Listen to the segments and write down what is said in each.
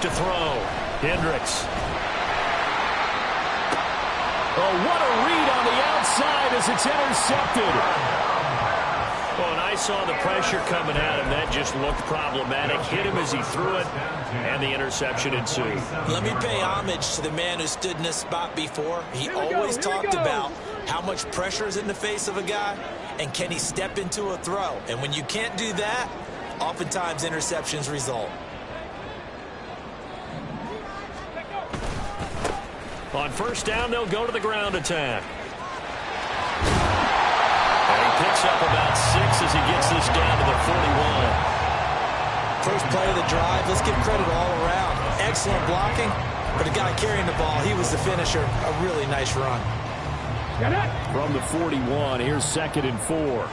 to throw. Hendricks. Oh, what a read on the outside as it's intercepted. Well, and I saw the pressure coming at him. That just looked problematic. Hit him as he threw it, and the interception ensued. Let me pay homage to the man who stood in this spot before. He always talked about how much pressure is in the face of a guy, and can he step into a throw. And when you can't do that, oftentimes interceptions result. On first down, they'll go to the ground attack. And he picks up about 6 as he gets this down to the 41. First play of the drive, let's give credit all around. Excellent blocking, but the guy carrying the ball, he was the finisher. A really nice run. From the 41, here's 2nd and 4.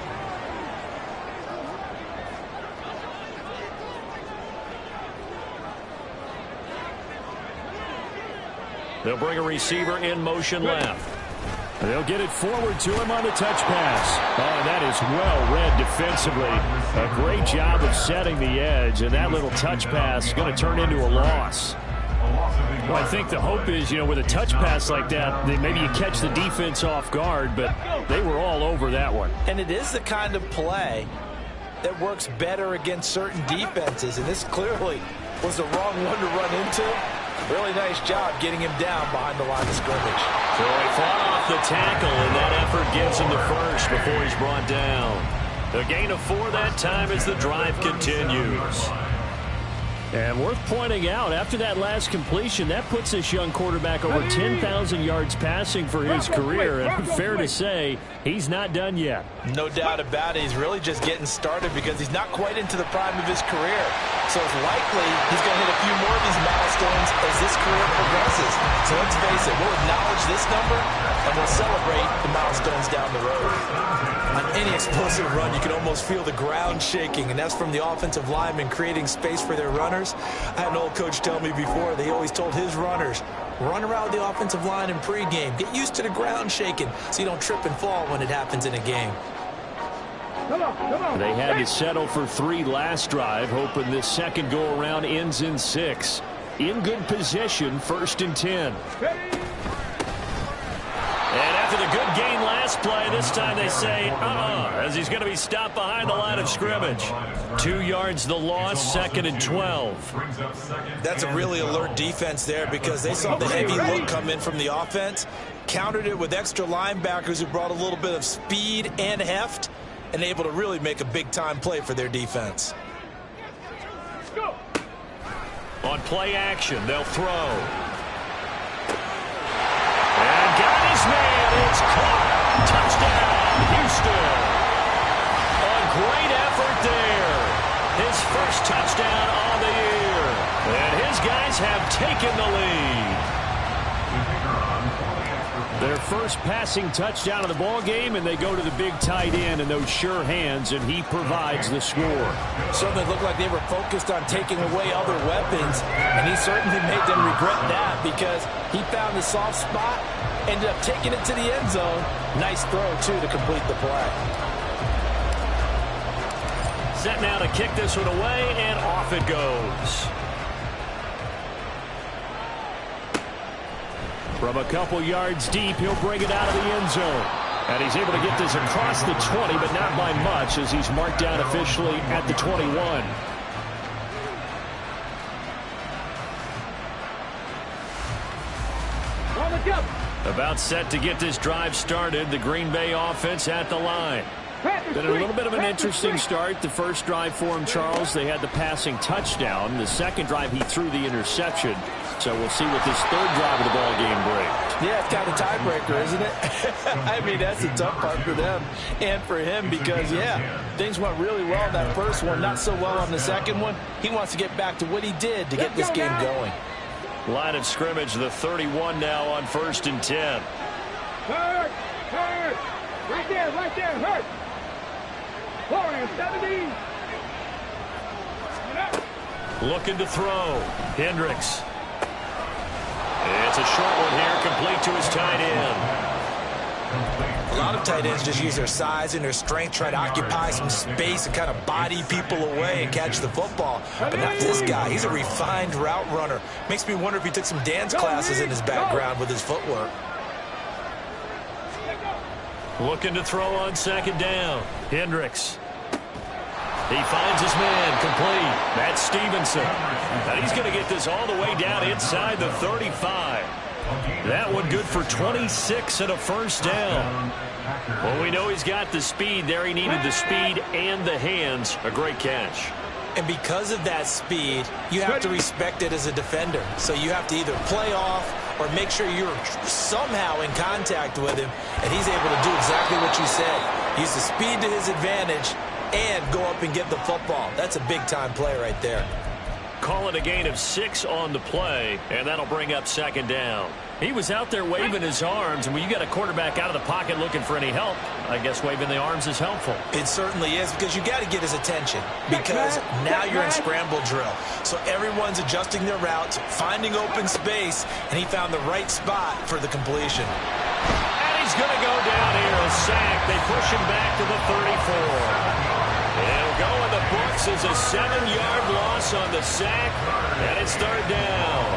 They'll bring a receiver in motion left. They'll get it forward to him on the touch pass. Oh, that is well read defensively. A great job of setting the edge, and that little touch pass is going to turn into a loss. Well, I think the hope is, with a touch pass like that, maybe you catch the defense off guard, but they were all over that one. And it is the kind of play that works better against certain defenses, and this clearly was the wrong one to run into. Really nice job getting him down behind the line of scrimmage. So he fought off the tackle, and that effort gives him the first before he's brought down. A gain of 4 that time as the drive continues. And worth pointing out, after that last completion, that puts this young quarterback over 10,000 yards passing for his career. And fair to say, he's not done yet. No doubt about it. He's really just getting started because he's not quite into the prime of his career. So it's likely he's going to hit a few more of these milestones as this career progresses. So let's face it, we'll acknowledge this number and we'll celebrate the milestones down the road. On any explosive run, you can almost feel the ground shaking, and that's from the offensive linemen creating space for their runners. I had an old coach tell me before, they always told his runners, run around the offensive line in pregame. Get used to the ground shaking so you don't trip and fall when it happens in a game. They had to settle for 3 last drive, hoping this second go-around ends in 6. In good position, 1st and 10. And after the good gain last play, this time they say, as he's going to be stopped behind the line of scrimmage. 2 yards the loss, 2nd and 12. That's a really alert defense there because they saw the heavy look come in from the offense, countered it with extra linebackers who brought a little bit of speed and heft, and able to really make a big-time play for their defense. On play action, they'll throw. And got his man. It's caught. Touchdown, Houston. A great effort there. His first touchdown on the year. And his guys have taken the lead. Their first passing touchdown of the ball game, and they go to the big tight end and those sure hands, and he provides the score. Certainly looked like they were focused on taking away other weapons, and he certainly made them regret that because he found the soft spot, ended up taking it to the end zone. Nice throw, too, to complete the play. Set now to kick this one away, and off it goes. From a couple yards deep, he'll bring it out of the end zone. And he's able to get this across the 20, but not by much as he's marked down officially at the 21. About set to get this drive started. The Green Bay offense at the line. Been a little bit of an interesting start. The first drive for him, Charles, they had the passing touchdown. The second drive, he threw the interception. So we'll see what this third drive of the ball game brings. Yeah, it's kind of a tiebreaker, isn't it? I mean, that's the tough part for them and for him because, things went really well in that first one, not so well on the second one. He wants to get back to what he did to get this game going. Line of scrimmage, the 31 now on 1st and 10. Hurt! Right there, hurt! 70. Looking to throw. Hendricks. It's a short one here, complete to his tight end. A lot of tight ends just use their size and their strength, try to occupy some space and kind of body people away and catch the football. But not this guy. He's a refined route runner. Makes me wonder if he took some dance classes in his background with his footwork. Looking to throw on second down. Hendricks. He finds his man complete. That's Stevenson. And he's going to get this all the way down inside the 35. That one good for 26 and a first down. Well, we know he's got the speed there. He needed the speed and the hands. A great catch. And because of that speed, you have to respect it as a defender. So you have to either play off or make sure you're somehow in contact with him, and he's able to do exactly what you said. Use the speed to his advantage and go up and get the football. That's a big-time play right there. Call it a gain of 6 on the play, and that'll bring up second down. He was out there waving his arms, and when you got a quarterback out of the pocket looking for any help, I guess waving the arms is helpful. It certainly is, because you got to get his attention, because now you're in scramble drill. So everyone's adjusting their routes, finding open space, and he found the right spot for the completion. And he's going to go down here, a sack. They push him back to the 34. It'll go in the books as a 7-yard loss on the sack, and it's third down.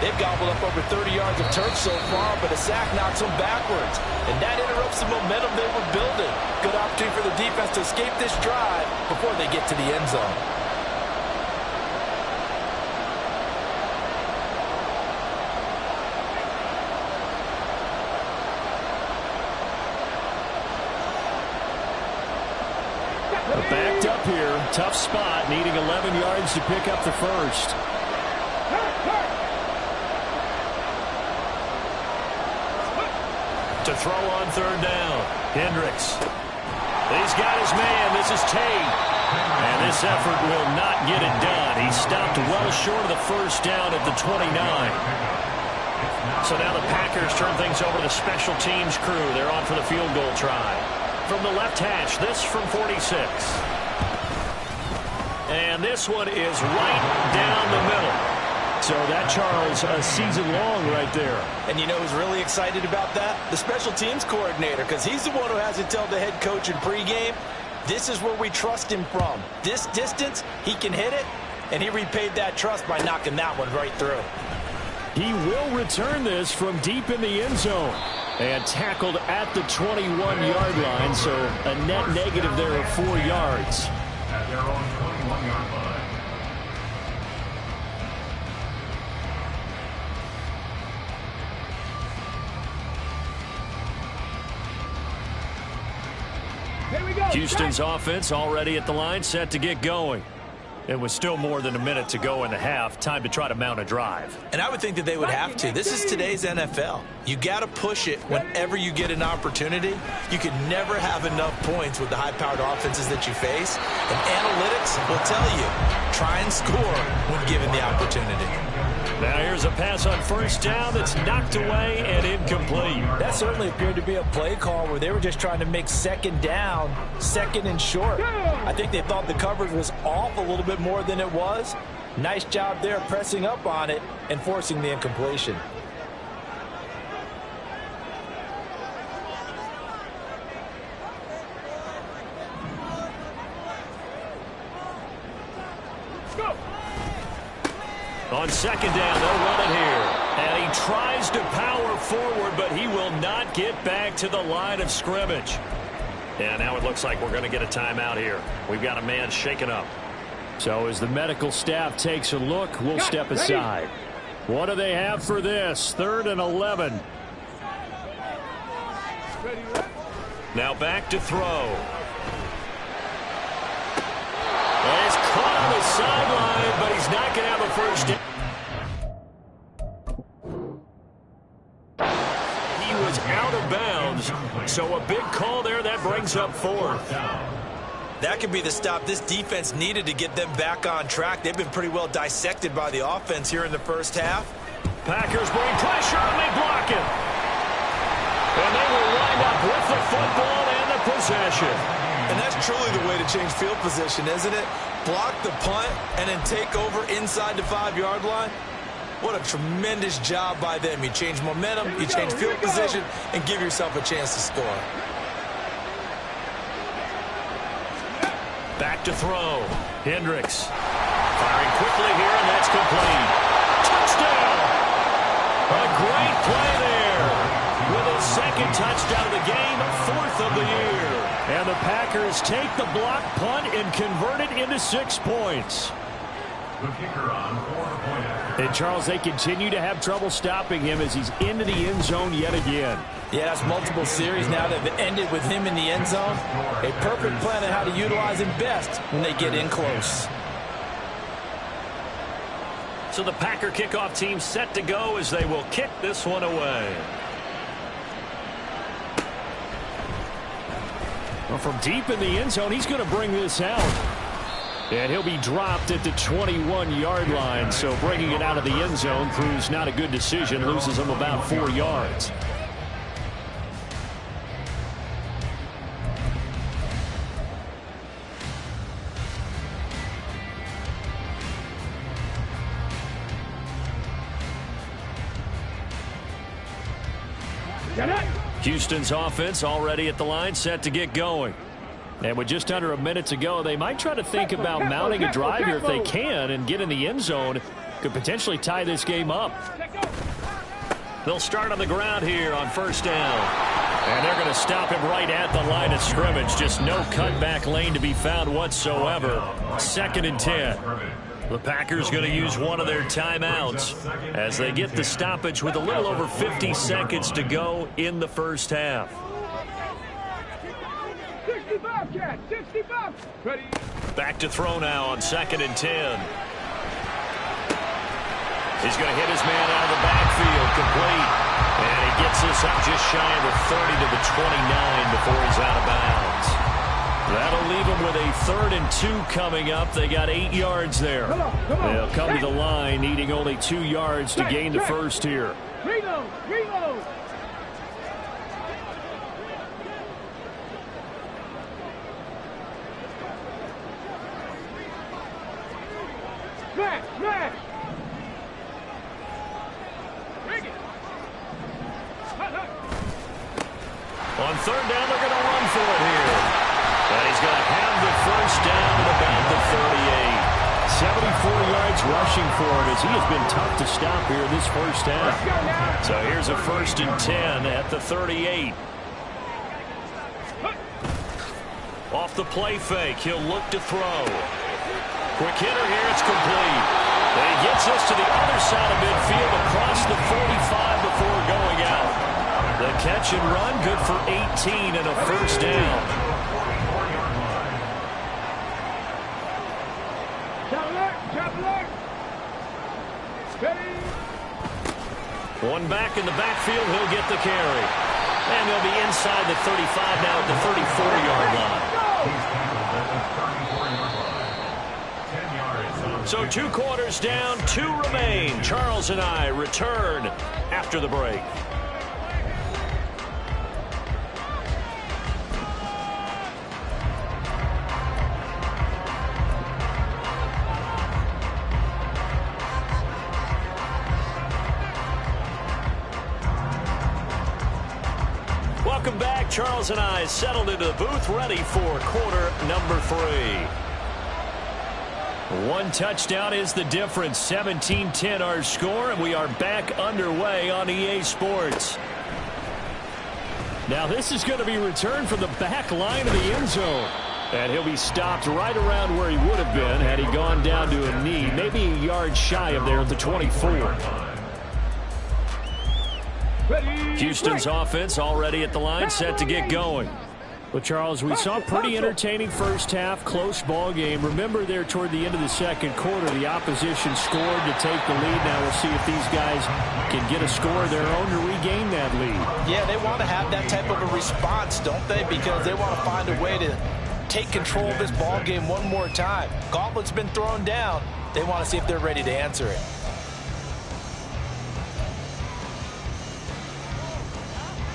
They've gobbled up over 30 yards of turf so far, but a sack knocks them backwards. And that interrupts the momentum they were building. Good opportunity for the defense to escape this drive before they get to the end zone. Backed up here, tough spot, needing 11 yards to pick up the first. To throw on third down, Hendricks. He's got his man. This is Tate. And this effort will not get it done. He stopped well short of the first down at the 29. So now the Packers turn things over to the special teams crew. They're on for the field goal try. From the left hash, this from 46. And this one is right down the middle. So that, Charles, a season long right there. And you know who's really excited about that? The special teams coordinator, because he's the one who has to tell the head coach in pregame, this is where we trust him from. This distance, he can hit it, and he repaid that trust by knocking that one right through. He will return this from deep in the end zone. And tackled at the 21-yard line, so a net negative there of 4 yards. At their own 21-yard line. Houston's offense already at the line, set to get going. It was still more than a minute to go in the half. Time to try to mount a drive. And I would think that they would have to. This is today's NFL. You got to push it whenever you get an opportunity. You can never have enough points with the high-powered offenses that you face. And analytics will tell you, try and score when given the opportunity. Now here's a pass on first down that's knocked away and incomplete. That certainly appeared to be a play call where they were just trying to make second down, second and short. I think they thought the coverage was off a little bit more than it was. Nice job there pressing up on it and forcing the incompletion. On second down, they'll run it here. And he tries to power forward, but he will not get back to the line of scrimmage. And now it looks like we're going to get a timeout here. We've got a man shaken up. So as the medical staff takes a look, we'll step aside. What do they have for this? 3rd and 11. Now back to throw. And he's caught on the sideline, but he's not going to have a first down. He was out of bounds, so a big call there. That brings up 4th. That could be the stop this defense needed to get them back on track. They've been pretty well dissected by the offense here in the first half. Packers bring pressure and they block it. And they will wind up with the football and the possession. And that's truly the way to change field position, isn't it? Block the punt and then take over inside the 5-yard line. What a tremendous job by them. You change momentum, you change field position, and give yourself a chance to score. Back to throw. Hendricks firing quickly here, and that's complete. Touchdown! A great play there. With his second touchdown of the game, fourth of the year. And the Packers take the block punt and convert it into 6 points. The kicker on 4-point after. And, Charles, they continue to have trouble stopping him as he's into the end zone yet again. Yeah, that's multiple series now that have ended with him in the end zone. A perfect plan on how to utilize him best when they get in close. So the Packer kickoff team set to go as they will kick this one away. Well, from deep in the end zone, he's going to bring this out. And he'll be dropped at the 21-yard line. So bringing it out of the end zone proves not a good decision. Loses him about 4 yards. Houston's offense already at the line, set to get going. And with just under a minute to go, they might try to think about mounting a drive here if they can and get in the end zone. Could potentially tie this game up. They'll start on the ground here on first down. And they're going to stop him right at the line of scrimmage. Just no cutback lane to be found whatsoever. 2nd and 10. The Packers going to use one of their timeouts as they get the stoppage with a little over 50 seconds to go in the first half. 65, Cat, 65. Ready. Back to throw now on 2nd and 10. He's going to hit his man out of the backfield, complete. And he gets this up just shy of the 30 to the 29 before he's out of bounds. That'll leave them with a 3rd and 2 coming up. They got 8 yards there. Come on. They'll come to the line, needing only 2 yards to gain the first here. Reload. Smash. Bring it. On 3rd down, they're going to run for it here. And he's going to have the first down at about the 38. 74 yards rushing for him as he has been tough to stop here this first half. So here's a 1st and 10 at the 38. Off the play fake, he'll look to throw. Quick hitter here, it's complete. And he gets this to the other side of midfield across the 45 before going out. The catch and run, good for 18 and a first down. Traveler. Steady. One back in the backfield, he'll get the carry. And they'll be inside the 35 now at the 34-yard line. So 2 quarters down, 2 remain. Charles and I return after the break. Welcome back. Charles and I settled into the booth, ready for quarter number 3. 1 touchdown is the difference. 17-10 our score, and we are back underway on EA Sports. Now this is going to be returned from the back line of the end zone. And he'll be stopped right around where he would have been had he gone down to a knee. Maybe a yard shy of there at the 24. Houston's offense already at the line, set to get going. Well, Charles, we saw a pretty entertaining first half, close ball game. Remember there toward the end of the second quarter, the opposition scored to take the lead. Now we'll see if these guys can get a score of their own to regain that lead. Yeah, they want to have that type of a response, don't they? Because they want to find a way to take control of this ball game one more time. Gauntlet's been thrown down. They want to see if they're ready to answer it.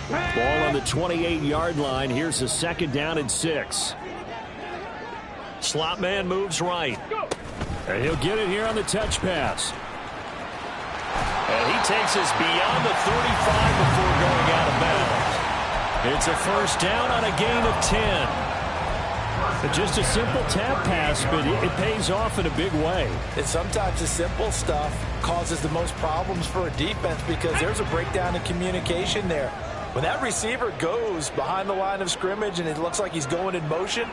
Ball on the 28-yard line. Here's the 2nd down and 6. Slot man moves right. And he'll get it here on the touch pass. And he takes us beyond the 35 before going out of bounds. It's a first down on a gain of 10. Just a simple tap pass, but it pays off in a big way. And sometimes the simple stuff causes the most problems for a defense because there's a breakdown in communication there. When that receiver goes behind the line of scrimmage and it looks like he's going in motion,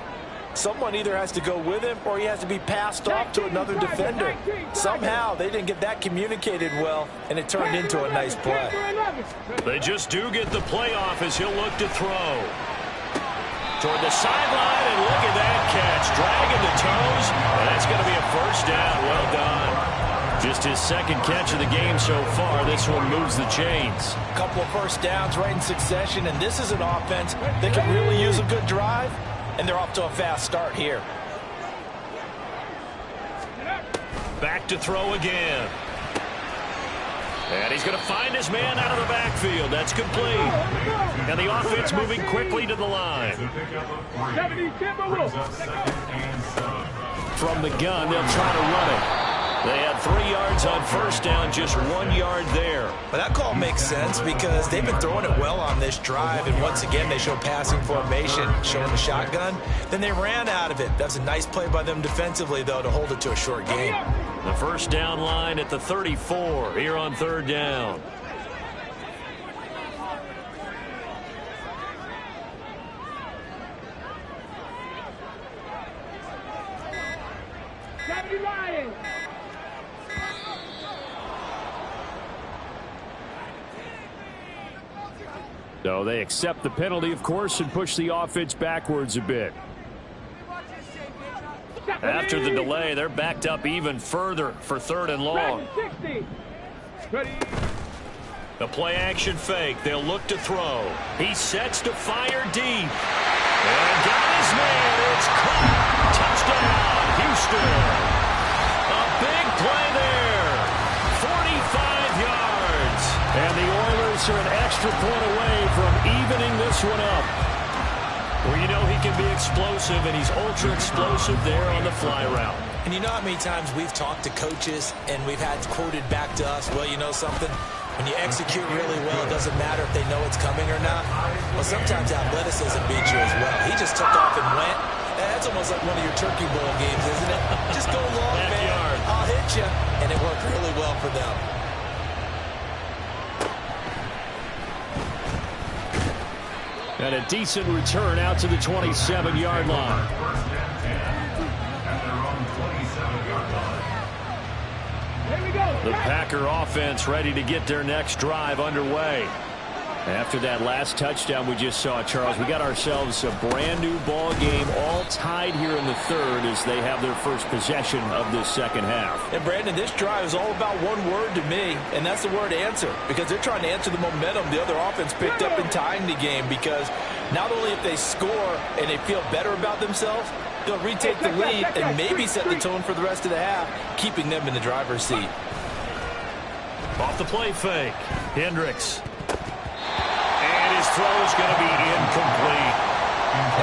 someone either has to go with him or he has to be passed off to another defender. Somehow they didn't get that communicated well, and it turned into a nice play. They just do get the play off as he'll look to throw. Toward the sideline, and look at that catch. Dragging the toes, and that's going to be a first down. Well done. Just his second catch of the game so far. This one moves the chains. A couple of first downs right in succession, and this is an offense that can really use a good drive, and they're off to a fast start here. Back to throw again. And he's going to find his man out of the backfield. That's complete. And the offense moving quickly to the line. From the gun, they'll try to run it. They had 3 yards on first down, just 1 yard there. But that call makes sense because they've been throwing it well on this drive, and once again they show passing formation, showing the shotgun. Then they ran out of it. That's a nice play by them defensively, though, to hold it to a short gain. The first down line at the 34 here on third down. So they accept the penalty, of course, and push the offense backwards a bit. After the delay, they're backed up even further for third and long. The play action fake. They'll look to throw. He sets to fire deep. And got his man. It's caught. Touchdown, Houston. A big play there. 45 yards. And the Oilers are an extra point away from evening this one up. Well, you know he can be explosive, and he's ultra-explosive there on the fly route. And you know how many times we've talked to coaches and we've had quoted back to us, well, you know something? When you execute really well, it doesn't matter if they know it's coming or not. Well, sometimes athleticism beats you as well. He just took off and went. That's almost like one of your Turkey Bowl games, isn't it? Just go long, man. I'll hit you. And it worked really well for them. And a decent return out to the 27-yard line. The Packer offense ready to get their next drive underway. After that last touchdown we just saw, Charles, we got ourselves a brand new ball game, all tied here in the third as they have their first possession of this second half. And Brandon, this drive is all about one word to me, and that's the word answer, because they're trying to answer the momentum the other offense picked up in tying the game, because not only if they score and they feel better about themselves, they'll retake the lead and maybe set the tone for the rest of the half, keeping them in the driver's seat. Off the play fake, Hendricks. And his throw is going to be incomplete.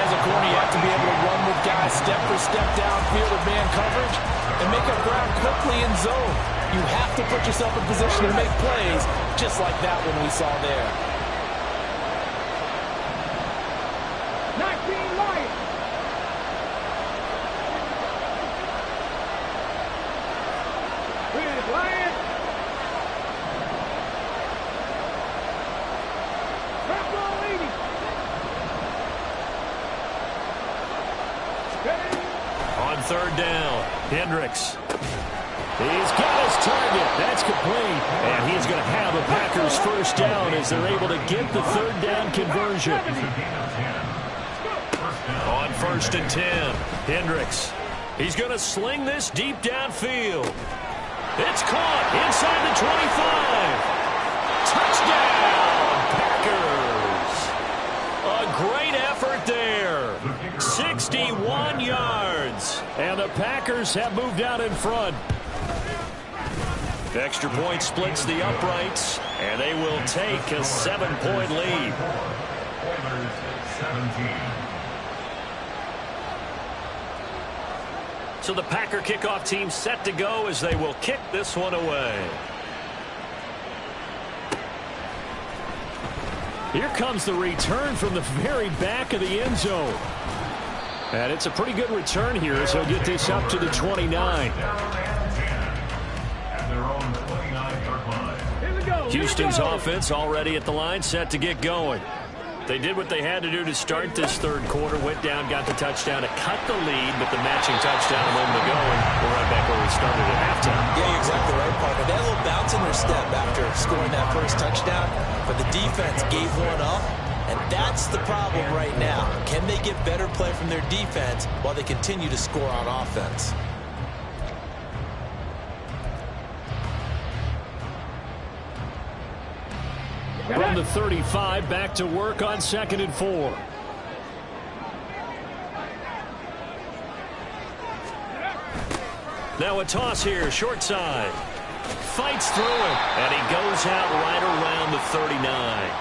As a corner, you have to be able to run with guys step for step downfield with man coverage and make up ground quickly in zone. You have to put yourself in position to make plays, just like that one we saw there. 19 Lions. Here's Lions. On third down, Hendricks. He's got his target. That's complete. And he's going to have a Packers first down as they're able to get the third down conversion. On first and 10, Hendricks. He's going to sling this deep downfield. It's caught inside the 25. Touchdown, Packers. A great effort there. 61 yards. And the Packers have moved out in front. Extra point splits the uprights, and they will take a 7-point lead. Oilers 17. So the Packer kickoff team set to go as they will kick this one away. Here comes the return from the very back of the end zone. And it's a pretty good return here as he'll get this up to the 29. Houston's offense already at the line, set to get going. They did what they had to do to start this third quarter, went down, got the touchdown to cut the lead, but the matching touchdown a moment ago, and we're right back where we started at halftime. Yeah, you're exactly right, Parker. They had a little bounce in their step after scoring that first touchdown, but the defense gave one up, and that's the problem right now. Can they get better play from their defense while they continue to score on offense? From the 35, back to work on 2nd and 4. Now a toss here, short side. Fights through it, and he goes out right around the 39.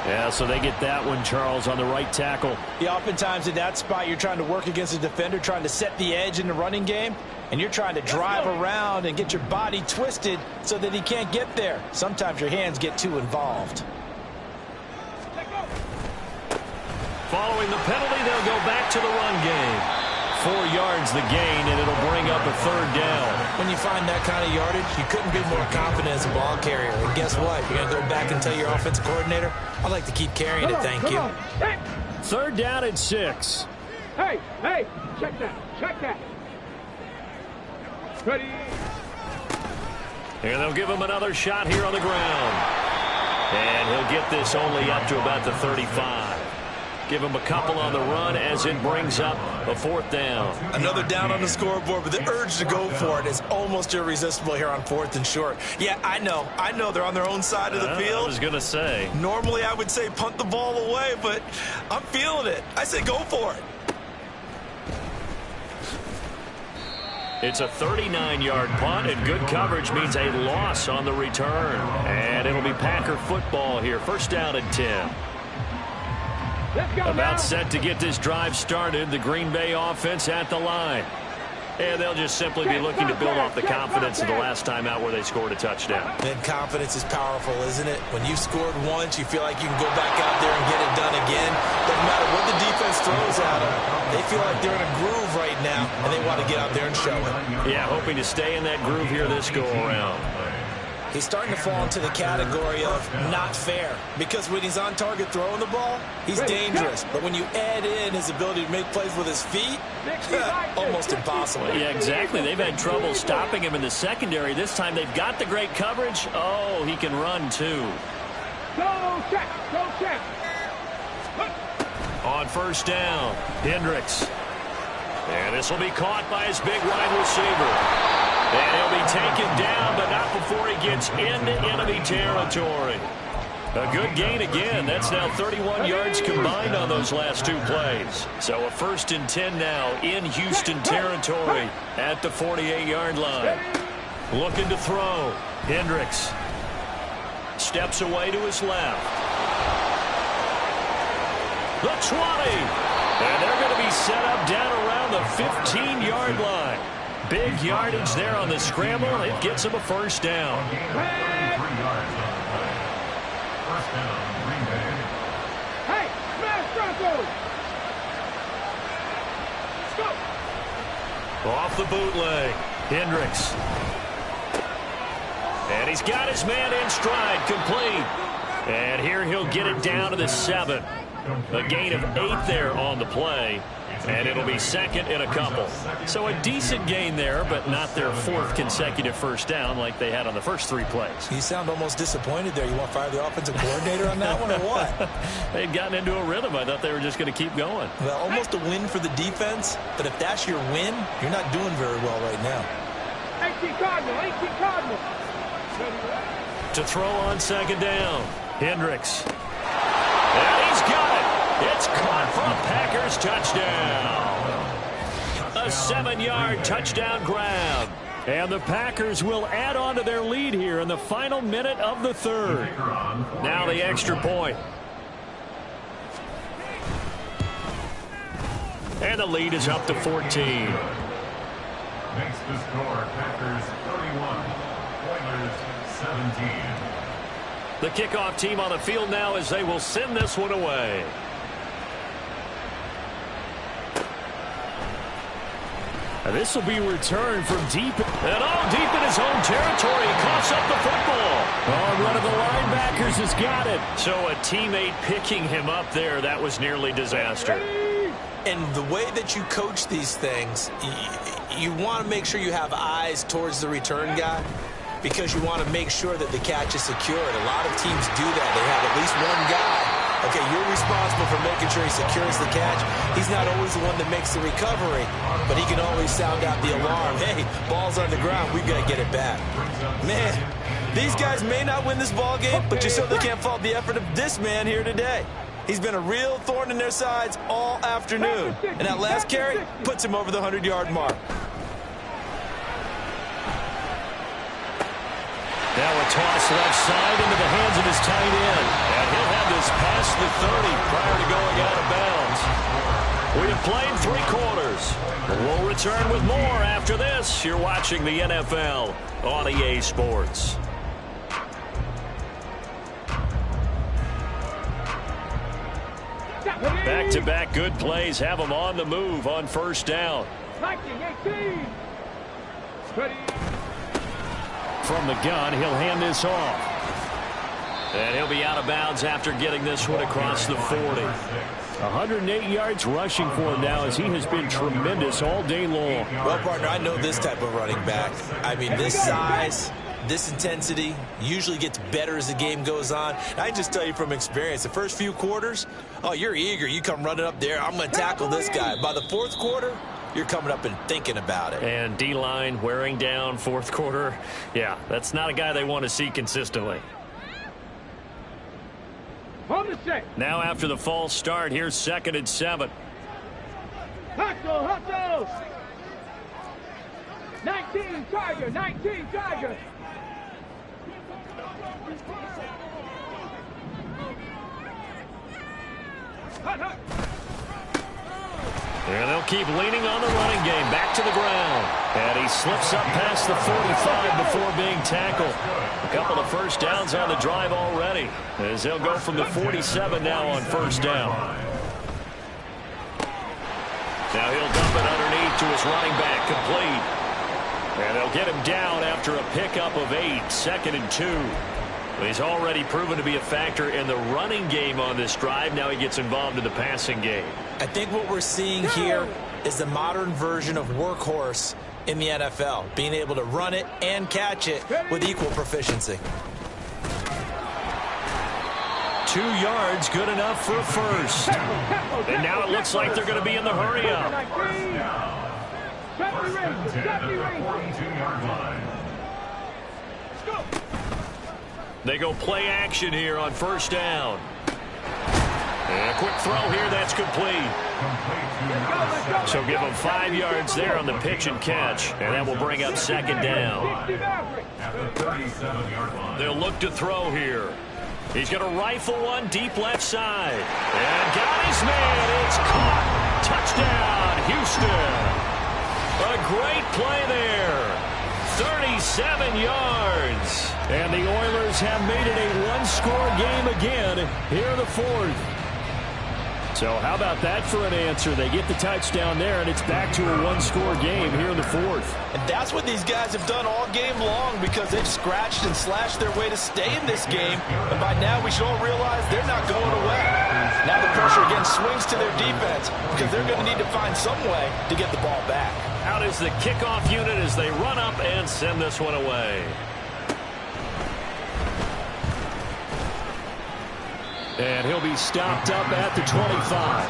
Yeah, so they get that one, Charles, on the right tackle. Yeah, oftentimes in that spot, you're trying to work against a defender, trying to set the edge in the running game, and you're trying to drive around and get your body twisted so that he can't get there. Sometimes your hands get too involved. Following the penalty, they'll go back to the run game. 4 yards the gain, and it'll bring up a 3rd down. When you find that kind of yardage, you couldn't be more confident as a ball carrier. And guess what? You're going to go back and tell your offensive coordinator, I'd like to keep carrying it, thank you. Hey. 3rd down and 6. Hey, check that. Ready. And they'll give him another shot here on the ground. And he'll get this only up to about the 35. Give him a couple on the run as it brings up a 4th down. Another down on the scoreboard, but the urge to go for it is almost irresistible here on 4th and short. Yeah, I know they're on their own side of the field. I was going to say. Normally I would say punt the ball away, but I'm feeling it. I say go for it. It's a 39-yard punt, and good coverage means a loss on the return. And it'll be Packer football here. 1st down and 10. About set to get this drive started, the Green Bay offense at the line. And they'll just simply be looking to build off the confidence of the last time out where they scored a touchdown. And confidence is powerful, isn't it? When you scored once, you feel like you can go back out there and get it done again. Doesn't matter what the defense throws at them. They feel like they're in a groove right now, and they want to get out there and show it. Yeah, hoping to stay in that groove here this go-around. He's starting to fall into the category of not fair, because when he's on target throwing the ball, he's dangerous. But when you add in his ability to make plays with his feet, almost impossible. Yeah, exactly. They've had trouble stopping him in the secondary. This time they've got the great coverage. Oh, he can run too. Go check. On 1st down, Hendricks. And this will be caught by his big wide receiver. And he'll be taken down, but not before he gets into enemy territory. A good gain again. That's now 31 yards combined on those last 2 plays. So a 1st and 10 now in Houston territory at the 48-yard line. Looking to throw. Hendricks steps away to his left. The 20. And they're going to be set up down around the 15-yard line. Big yardage there on the scramble. It gets him a 1st down. 3 yards on the play. 1st down, Green Bay. Hey, smash Broncos! Go! Off the bootleg, Hendricks. And he's got his man in stride, complete. And here he'll get it down to the 7. A gain of 8 there on the play. And it'll be 2nd and a couple. So a decent gain there, but not their 4th consecutive 1st down like they had on the first 3 plays. You sound almost disappointed there. You want to fire the offensive coordinator on that one or what? They'd gotten into a rhythm. I thought they were just going to keep going. Well, almost a win for the defense, but if that's your win, you're not doing very well right now. 18 Cardinal. To throw on 2nd down, Hendricks. And he's got it. It's caught for a Packers touchdown. A 7-yard touchdown grab. And the Packers will add on to their lead here in the final minute of the 3rd. Now the extra point. And the lead is up to 14. Makes the score Packers 31, Oilers 17. The kickoff team on the field now as they will send this one away. And this will be returned from deep, and all deep in his own territory. He coughs up the football. Oh, one of the linebackers has got it. So a teammate picking him up there, that was nearly disaster. And the way that you coach these things, you want to make sure you have eyes towards the return guy because you want to make sure that the catch is secured. A lot of teams do that. They have at least one guy. Okay, you're responsible for making sure he secures the catch. He's not always the one that makes the recovery, but he can always sound out the alarm. Hey, ball's on the ground. We've got to get it back. Man, these guys may not win this ball game, but you certainly can't fault the effort of this man here today. He's been a real thorn in their sides all afternoon. And that last carry puts him over the 100-yard mark. Now a toss left side into the hands of his tight end. And he'll have this past the 30 prior to going out of bounds. We have played 3 quarters. We'll return with more after this. You're watching the NFL on EA Sports. Back-to-back good plays have them on the move on first down. 19-18. Ready. From the gun, he'll hand this off. And he'll be out of bounds after getting this one across the 40. 108 yards rushing for him now as he has been tremendous all day long. Well, partner, I know this type of running back. I mean, this size, this intensity usually gets better as the game goes on. I just tell you from experience, the first few quarters, oh, you're eager. You come running up there. I'm going to tackle this guy. By the 4th quarter, you're coming up and thinking about it. And D-line wearing down 4th quarter. Yeah, that's not a guy they want to see consistently. On the set. Now after the false start, here's 2nd and 7. Hustle, hustle. 19 Tiger, 19 Tiger. Hut, hut. And they'll keep leaning on the running game. Back to the ground. And he slips up past the 45 before being tackled. A couple of first downs on the drive already, as they'll go from the 47 now on first down. Now he'll dump it underneath to his running back, complete. And they'll get him down after a pickup of 8, 2nd and 2. He's already proven to be a factor in the running game on this drive. Now he gets involved in the passing game. I think what we're seeing here is the modern version of workhorse in the NFL, being able to run it and catch it with equal proficiency. 2 yards, good enough for a first. And now it looks like they're going to be in the hurry up. They go play action here on first down. And a quick throw here, that's complete. So give them 5 yards there on the pitch and catch, and that will bring up 2nd down. They'll look to throw here. He's going to rifle one deep left side. And got his man. It's caught. Touchdown, Houston. A great play there. 37 yards. And the Oilers have made it a one-score game again here in the 4th. So how about that for an answer? They get the touchdown there, and it's back to a one-score game here in the 4th. And that's what these guys have done all game long because they've scratched and slashed their way to stay in this game. And by now we should all realize they're not going away. Now the pressure again swings to their defense because they're going to need to find some way to get the ball back. Out is the kickoff unit as they run up and send this one away. And he'll be stopped up at the 25.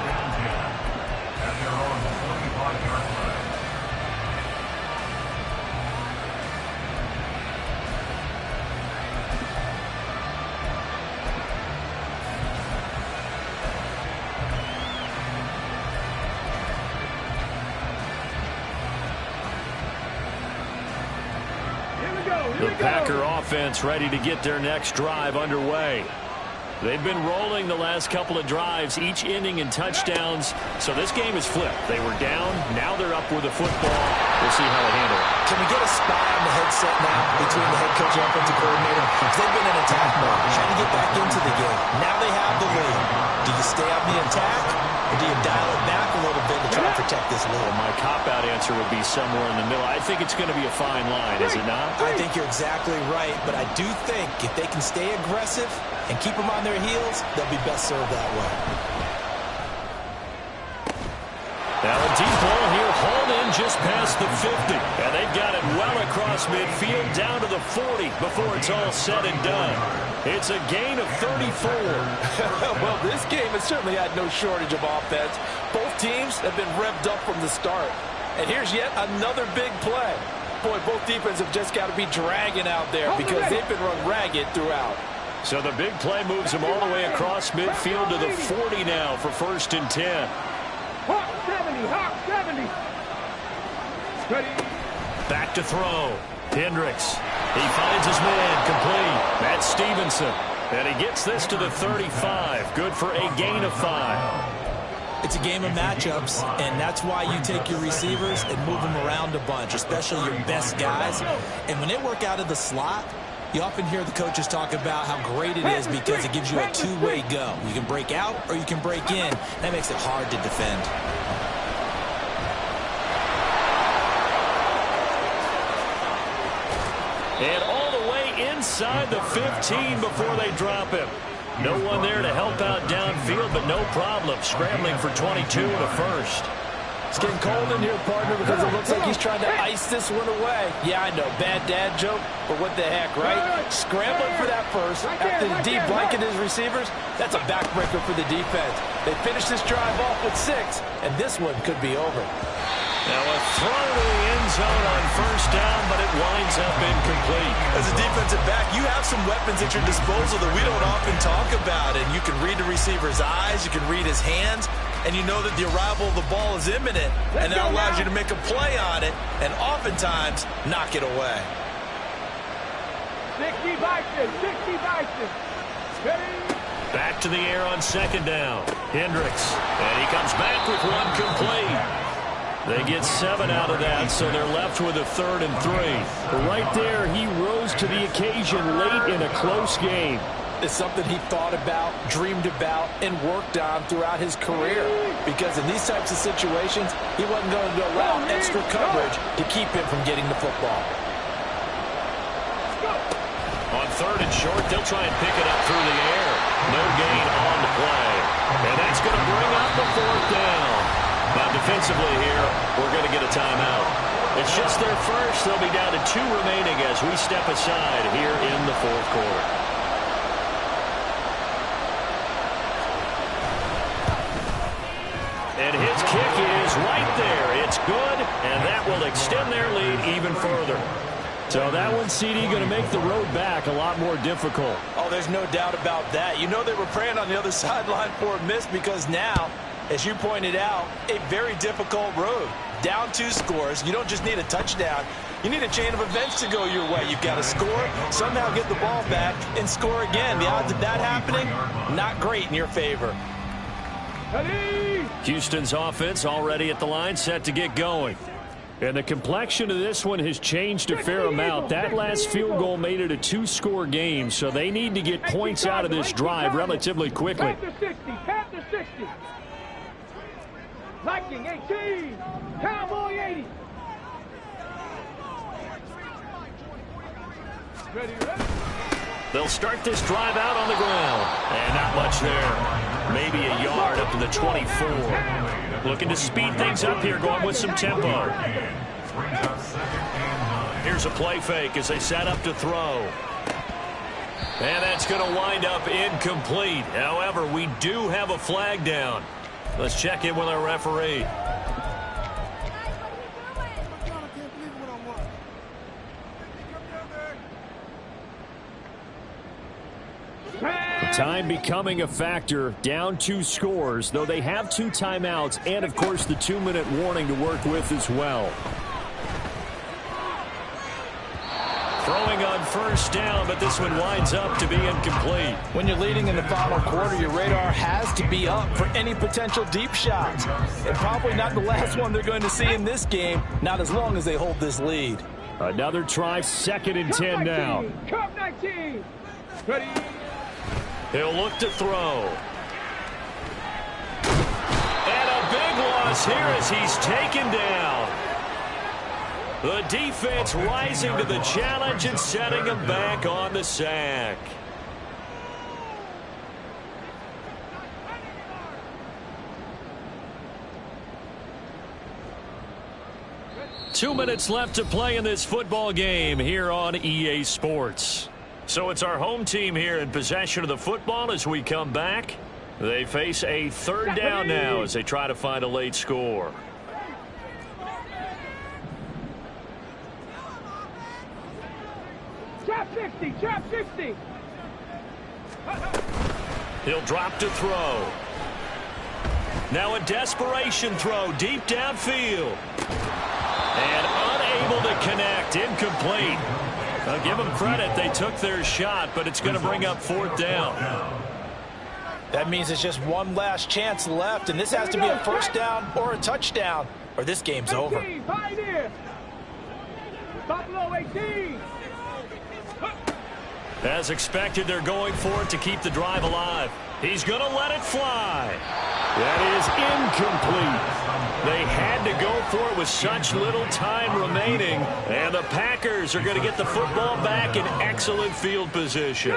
The Packer offense ready to get their next drive underway. They've been rolling the last couple of drives, each ending in touchdowns. So this game is flipped. They were down, now they're up with the football. We'll see how they handle it. Can we get a spy on the headset now between the head coach and offensive coordinator? Because they've been in attack mode, trying to get back into the game. Now they have the lead. Do you stay on the attack, or do you dial it back a little bit to try to protect this lead? Well, my cop-out answer would be somewhere in the middle. I think it's going to be a fine line, is it not? I think you're exactly right, but I do think if they can stay aggressive and keep them on their heels, they'll be best served that way. Now a deep ball here, hauled in just past the 50. And they've got it well across midfield, down to the 40 before it's all said and done. It's a gain of 34. Well, this game has certainly had no shortage of offense. Both teams have been revved up from the start. And here's yet another big play. Boy, both defenses have just got to be dragging out there because they've been run ragged throughout. So the big play moves them all the way across midfield to the 40 now for 1st and 10. Hawk 70, Hawk 70. Ready. Back to throw. Hendricks. He finds his man complete. That's Stevenson. And he gets this to the 35. Good for a gain of 5. It's a game of matchups, and that's why you take your receivers and move them around a bunch, especially your best guys. And when they work out of the slot, you often hear the coaches talk about how great it is because it gives you a two-way go. You can break out or you can break in. That makes it hard to defend. And all the way inside the 15 before they drop him. No one there to help out downfield, but no problem. Scrambling for 22 and a first. It's getting cold in here, partner, because it looks like he's trying to ice this one away. Yeah, I know, bad dad joke, but what the heck, right? Scrambling for that first after the deep blanket his receivers, that's a backbreaker for the defense. They finish this drive off with 6, and this one could be over. Now a throw to the end zone on 1st down, but it winds up incomplete. As a defensive back, you have some weapons at your disposal that we don't often talk about, and you can read the receiver's eyes, you can read his hands, and you know that the arrival of the ball is imminent, and that allows you to make a play on it, and oftentimes knock it away. 60 Bison, 60 Bison. Ready. Back to the air on 2nd down. Hendricks, and he comes back with one complete. They get 7 out of that, so they're left with a 3rd and 3. Right there, he rose to the occasion late in a close game. It's something he thought about, dreamed about, and worked on throughout his career. Because in these types of situations, he wasn't going to allow extra coverage to keep him from getting the football. On 3rd and short, they'll try and pick it up through the air. No gain on the play. And that's going to bring up the 4th down. Now, defensively here, we're going to get a timeout. It's just their first. They'll be down to 2 remaining as we step aside here in the 4th quarter. And his kick is right there. It's good, and that will extend their lead even further. So that one, CD, going to make the road back a lot more difficult. Oh, there's no doubt about that. You know they were praying on the other sideline for a miss because now, as you pointed out, a very difficult road. Down 2 scores. You don't just need a touchdown. You need a chain of events to go your way. You've got to score, somehow get the ball back, and score again. The odds of that happening, not great in your favor. Houston's offense already at the line, set to get going. And the complexion of this one has changed a fair amount. That last field goal made it a 2-score game, so they need to get points out of this drive relatively quickly. Count to 60. Viking 18. Cowboy 80. Ready. They'll start this drive out on the ground. And not much there. Maybe a yard up to the 24. Looking to speed things up here, going with some tempo. Here's a play fake as they set up to throw. And that's going to wind up incomplete. However, we do have a flag down. Let's check in with our referee. Time becoming a factor, down 2 scores, though they have 2 timeouts and, of course, the 2-minute warning to work with as well. Throwing on first down, but this one winds up to be incomplete. When you're leading in the final quarter, your radar has to be up for any potential deep shots. And probably not the last one they're going to see in this game, not as long as they hold this lead. Another try, 2nd and 10 now. Cup 19. Ready. He'll look to throw. And a big loss here as he's taken down. The defense rising to the challenge and setting him back on the sack. Two minutes left to play in this football game here on EA Sports. So it's our home team here in possession of the football as we come back. They face a 3rd down now as they try to find a late score. Trap 60. Trap 60. He'll drop to throw. Now a desperation throw deep downfield. And unable to connect. Incomplete. I'll give them credit. They took their shot, but it's going to bring up 4th down. That means it's just one last chance left, and this has to be a first down or a touchdown, or this game's over. Pioneer. Buffalo 18. As expected, they're going for it to keep the drive alive. He's going to let it fly. That is incomplete. They had to go for it with such little time remaining. And the Packers are going to get the football back in excellent field position.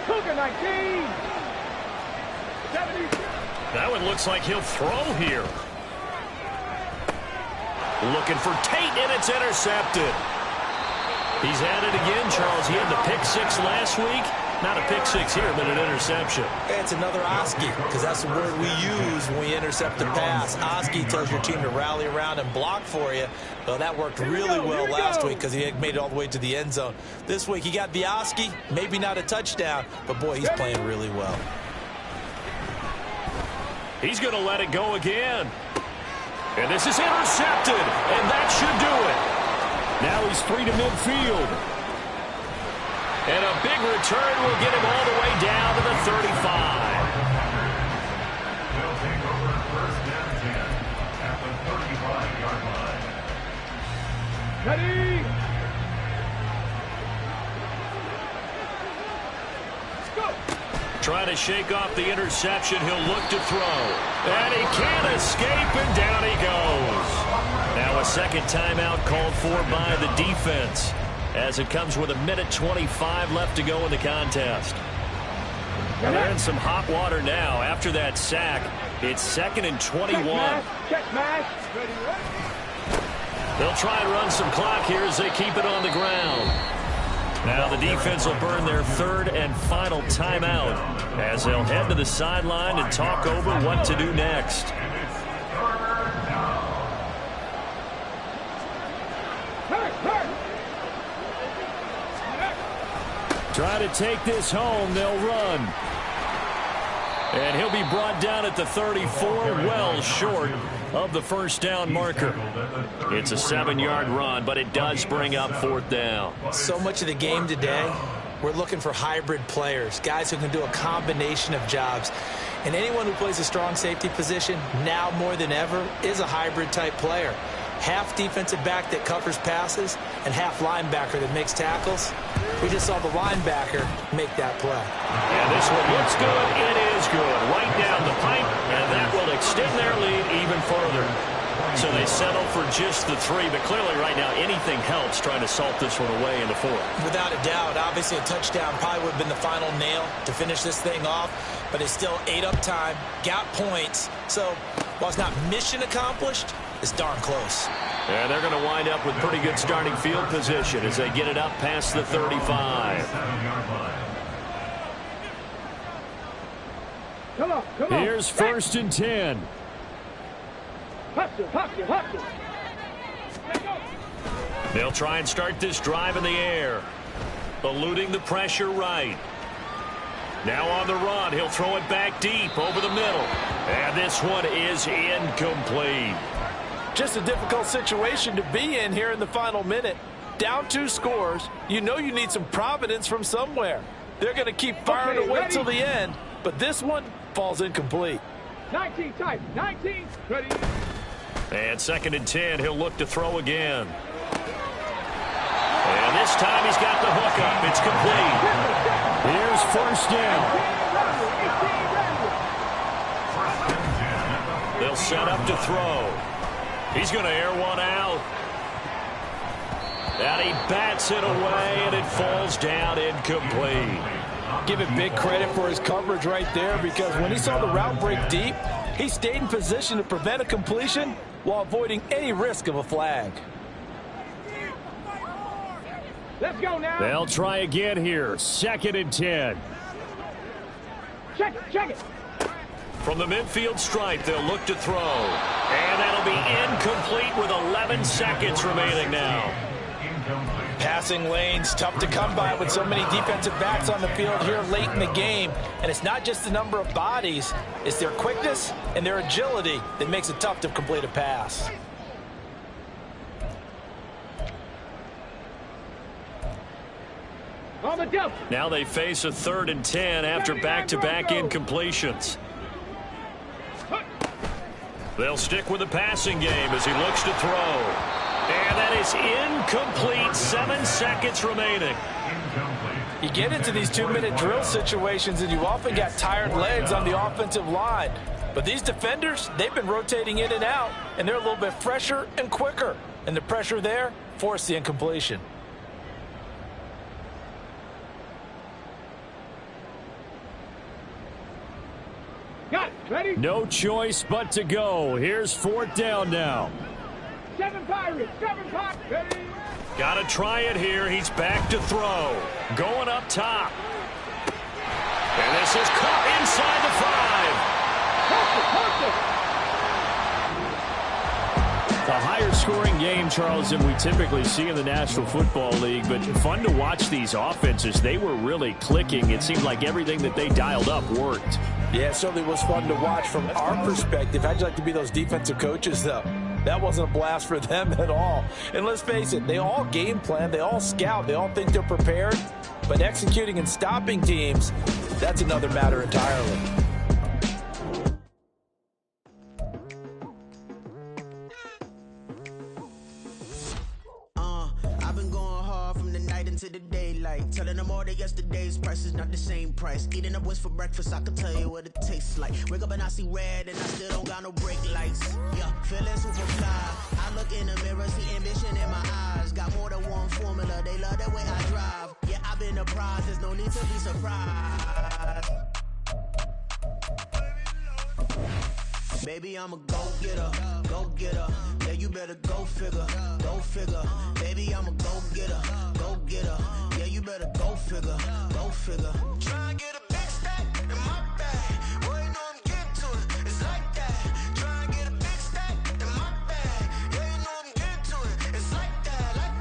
Cougar 19. 70. That one looks like he'll throw here. Looking for Tate, and it's intercepted. He's at it again, Charles. He had the pick 6 last week. Not a pick 6 here, but an interception. It's another Oski, because that's the word we use when we intercept a pass. Oski tells your team to rally around and block for you. Well, that worked really well last week because he had made it all the way to the end zone. This week he got the Oski, maybe not a touchdown, but boy, he's playing really well. He's going to let it go again. And this is intercepted, and that should do it. Now he's free to midfield. And a big return will get him all the way down to the 35. They'll take over 1st and 10 at the 35-yard line. Ready. Go. Trying to shake off the interception. He'll look to throw. And he can't escape, and down he goes. Now a second timeout called for by the defense, as it comes with 1:25 left to go in the contest. And they're in some hot water now. After that sack, it's 2nd and 21. Check match. Ready. They'll try and run some clock here as they keep it on the ground. Now the defense will burn their 3rd and final timeout as they'll head to the sideline and talk over what to do next. Try to take this home. They'll run. And he'll be brought down at the 34, well short of the first down marker. It's a 7-yard run, but it does bring up 4th down. So much of the game today, we're looking for hybrid players, guys who can do a combination of jobs. And anyone who plays a strong safety position, now more than ever, is a hybrid type player. Half defensive back that covers passes and half linebacker that makes tackles. We just saw the linebacker make that play. And this one looks good. It is good. Right down the pipe, and that will extend their lead even further. So they settle for just the 3, but clearly right now anything helps trying to salt this one away in the 4th. Without a doubt, obviously a touchdown probably would have been the final nail to finish this thing off, but it's still 8 up time, got points. So while it's not mission accomplished, it's darn close. And they're going to wind up with pretty good starting field position as they get it up past the 35. Come on. Here's 1st and 10. Hustle. They'll try and start this drive in the air. Eluding the pressure right. Now on the run, he'll throw it back deep over the middle. And this one is incomplete. Just a difficult situation to be in here in the final minute. Down 2 scores, you know you need some providence from somewhere. They're going to keep firing away till the end, but this one falls incomplete. 19 tight. 19. Ready. And 2nd and 10, he'll look to throw again. And this time he's got the hook up. It's complete. Here's 1st down. They'll set up to throw. He's going to air one out. And he bats it away, and it falls down incomplete. Give it big credit for his coverage right there, because when he saw the route break deep, he stayed in position to prevent a completion while avoiding any risk of a flag. Let's go now. They'll try again here. 2nd and 10. Check it. From the midfield stripe, they'll look to throw. And that'll be incomplete with 11 seconds remaining now. Passing lanes tough to come by with so many defensive backs on the field here late in the game. And it's not just the number of bodies, it's their quickness and their agility that makes it tough to complete a pass. On the jump. Now they face a 3rd and 10 after back-to-back incompletions. They'll stick with the passing game as he looks to throw. And that is incomplete. 7 seconds remaining. You get into these 2-minute drill situations and you often got tired legs on the offensive line. But these defenders, they've been rotating in and out, and they're a little bit fresher and quicker. And the pressure there forced the incompletion. Got it. Ready. No choice but to go. Here's 4th down now. 7 Pirates. Ready. Got to try it here. He's back to throw. Going up top. And this is caught inside the 5. A higher scoring game, Charles, than we typically see in the National Football League, but fun to watch these offenses. They were really clicking. It seemed like everything that they dialed up worked. Yeah, it certainly was fun to watch from our perspective. How'd you like to be those defensive coaches, though? That wasn't a blast for them at all. And let's face it, they all game plan, they all scout, they all think they're prepared. But executing and stopping teams, that's another matter entirely. I've been going hard from the night into the daylight, telling them all that yesterday's price is not the same price. Eating up what's for breakfast, I can tell you what it tastes like. Wake up and I see red and I still don't got no brake lights. Yeah, feeling super fly. I look in the mirror, see ambition in my eyes. Got more than one formula, they love the way I drive. Yeah, I've been a prize, there's no need to be surprised. Baby, I'm a go-getter, go-getter. Yeah, you better go figure, go figure. Baby, I'm a go-getter, go-getter. Yeah, you better go figure, go figure. Try and get a big stack in my bag. Boy, you know I'm getting to it, it's like that. Try and get a big stack in my bag. Yeah, you know I'm getting to it, it's like that, like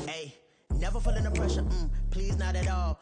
that. Hey, never feeling the pressure, please not at all.